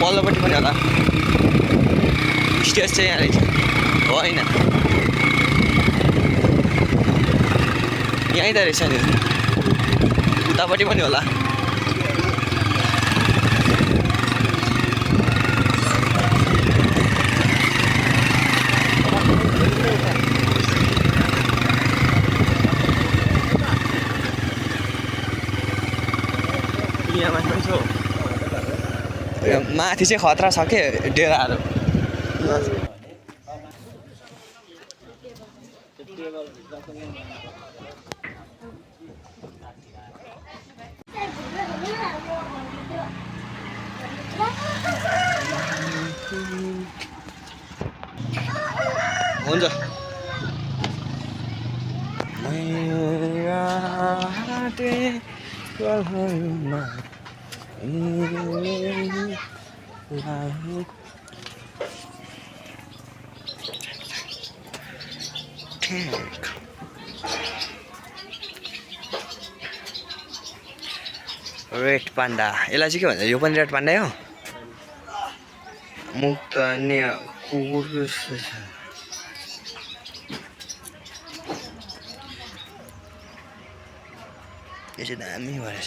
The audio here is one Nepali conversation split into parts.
पल्लोपट्टि पनि होला स्टेज चाहिँ यहाँ रहेछ होइन यहीँ त रहेछ नि उतापट्टि पनि होला माथि चाहिँ खतरा छ के डेराहरू हुन्छ रेड पान्डा यसलाई चाहिँ के भन्छ यो पनि रेड पान्डा हो मुक्त कुकुर यो चाहिँ दामी भएछ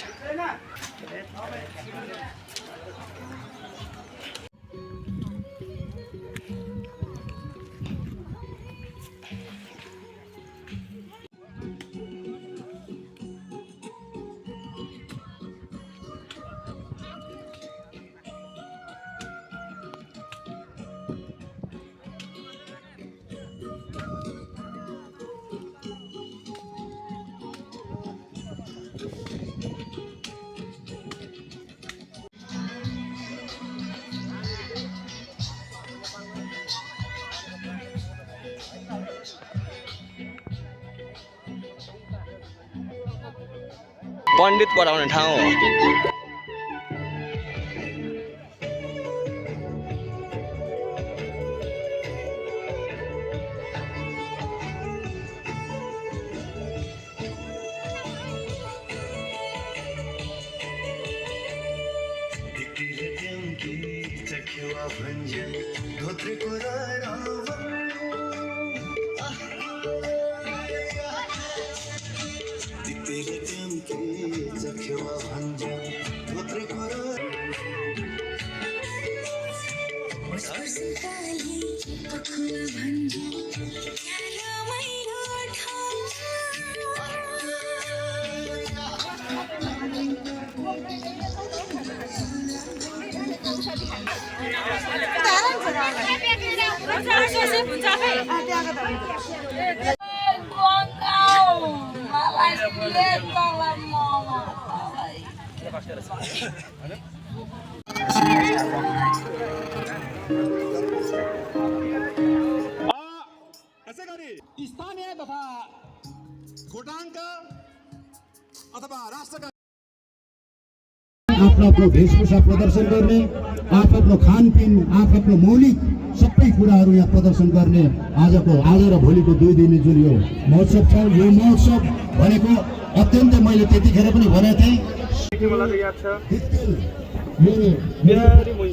पण्डित पढाउने ठाउँ हो स्थानीय तथा भुटानका अथवा राष्ट्रका आफ्नो वेशभूषा प्रदर्शन गर्ने आफ्नो खानपिन आफ्नो मौलिक सबै कुराहरू यहाँ प्रदर्शन गर्ने आज र भोलिको 2 दिने जुन यो महोत्सव छ यो महोत्सव भनेको अत्यन्तै मैले त्यतिखेर पनि भनेको थिएँ मलाई याद छ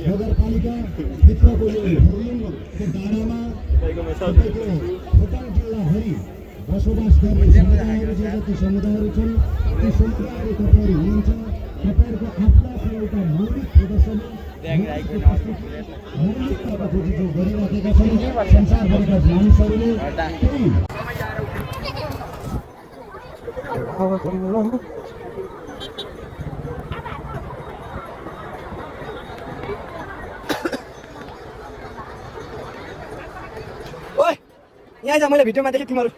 नगरपालिका भित्रको यो डाँडामा खोटाङ जिल्लाभरि बसोबास गर्ने समुदायहरू जति समुदायहरू छन् ती समुदायहरू तपाईँहरू हुनुहुन्छ तपाईँहरूको आफ्नो एउटा मौलिक प्रदर्शन मौलिकताको जो गरिराखेका छन् संसारभरिका मानिसहरूले यहाँ जा मैले भिडियोमा देखेँ तिमीहरू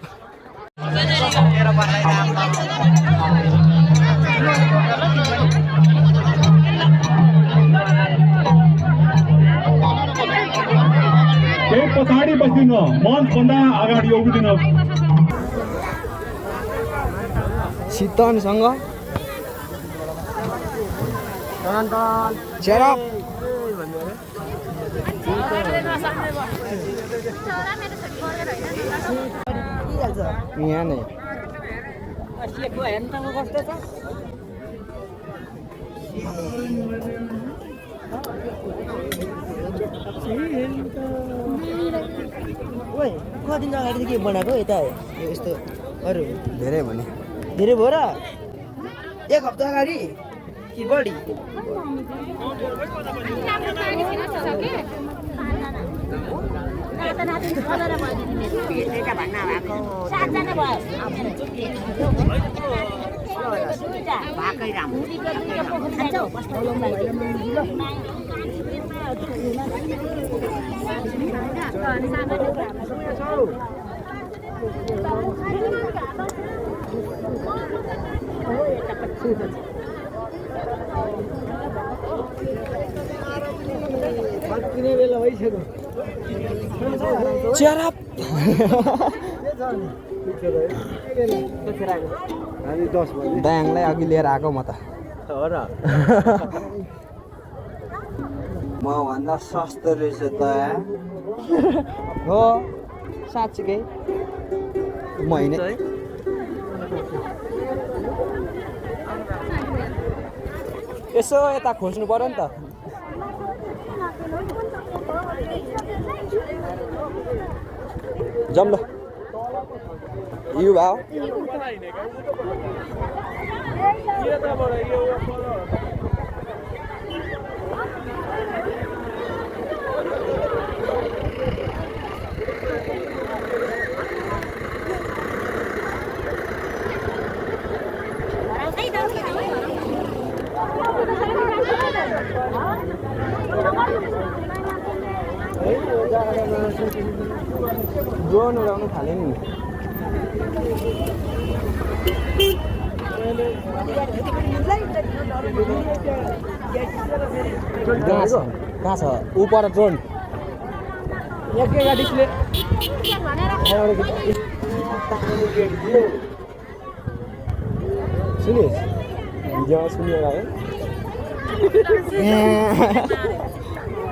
पछाडि बस्दिनु मञ्चभन्दा अगाडि उभिदिनु शीतनसँग चरा यहाँ नै तपाईँ कति दिन अगाडिदेखि बनाएको यता यो यस्तोहरू धेरै भने धेरै भयो र एक हप्ता अगाडि कि बढी किने बेला भइसक्यो चराप ब्याङलाई अघि लिएर आएको म त हो र म भन्दा सस्तो रहेछ त हो साँच्चीकै महिना यसो यता खोज्नु पर्यो नि त जाऊँ ल यो भाउ ड्रोन उडाउनु थाल्यो नि कहाँ छ ऊ पर ड्रोन एकै गाडीले सुनिस् भिडियोमा सुन्यो है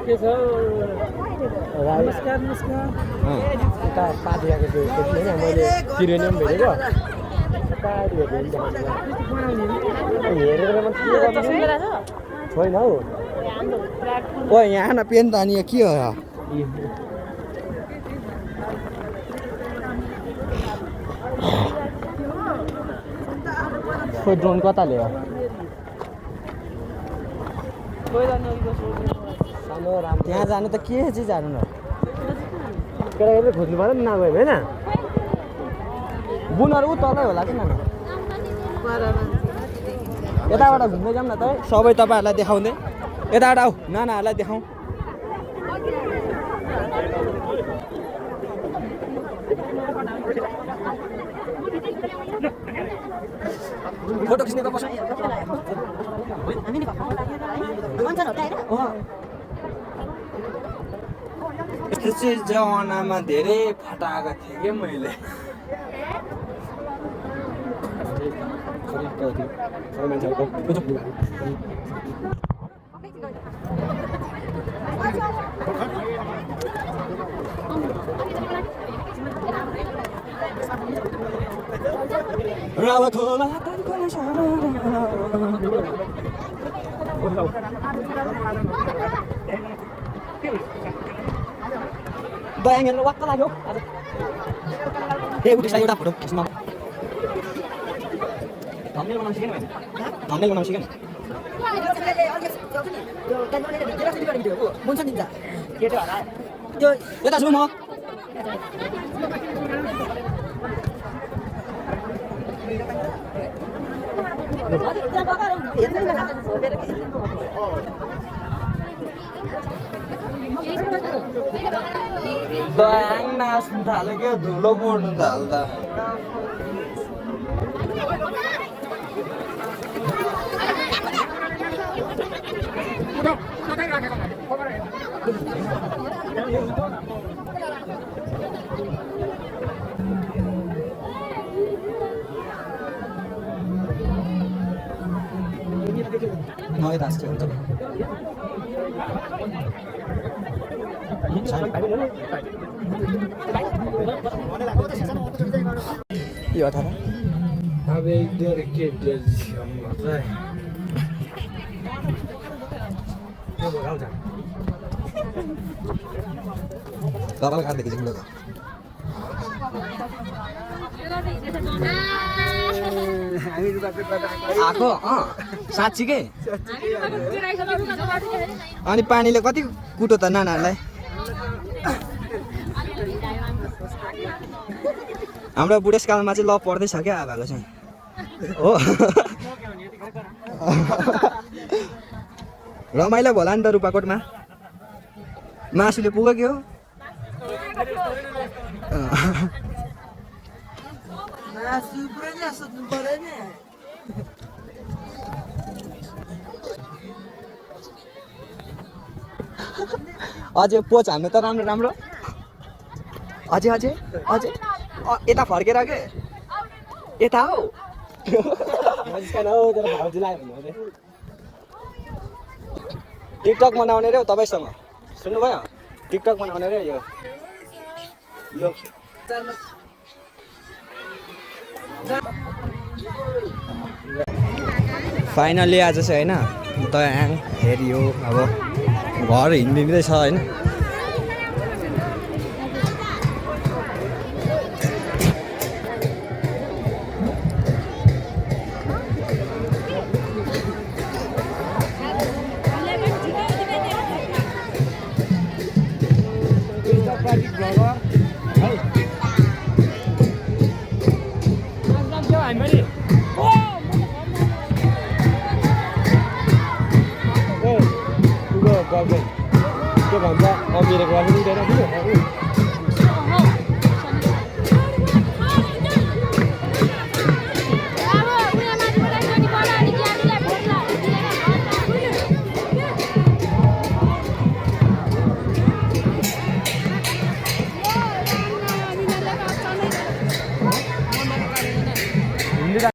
के छ नमस्कार नमस्कार उता पार्टीको त्यो होइन मैले सिरेनियम भेटेको पार्टी हेरेर छैन हौ ओ यहाँ आन पेन त अनि के हो खोइ ड्रोन कता ल्यायो त्यहाँ जानु त के चाहिँ जानु न केटाकेटीले खोज्नु पऱ्यो नि नगयो होइन बुनहरू ऊ तलै होला कि न यताबाट घुम्दै जाऊँ न त सबै तपाईँहरूलाई देखाउँदै यताबाट आऊ नानाहरूलाई देखाउँ फोटो खिच्ने बस्नु यस्तो चाहिँ जमानामा धेरै फटाएको थिएँ कि मैले bayangin lu waktu lagi udah saya udah foto semua thumbnail बनाउन सिकेन भने thumbnail बनाउन सिकेन त्यो यता छु म Bang nas थाले के धुलो पोड्नु थाल्दा नय दास्ते हुन्छ यो था अब एक डेढ़ के बाबा का देखिए आएको साँच्चीकै अनि पानीले कति कुटो त नानाहरूलाई हाम्रो बुढेसकालमा चाहिँ ल पर्दैछ क्या आभाको चाहिँ हो रमाइलो होला नि त रूपाकोटमा मासुले पुग्यो के हो अझै पोच हान्नु त राम्रो राम्रो अझै अझै अझै यता फर्केर के यता हौ टिकटक बनाउने रे तपाईँसँग सुन्नुभयो टिकटक बनाउने रे यो फाइनली आज चाहिँ होइन दयाङ हेरियो अब घर हिँड्दैछ होइन के भन्छ अमिरेको पनि हुँदैन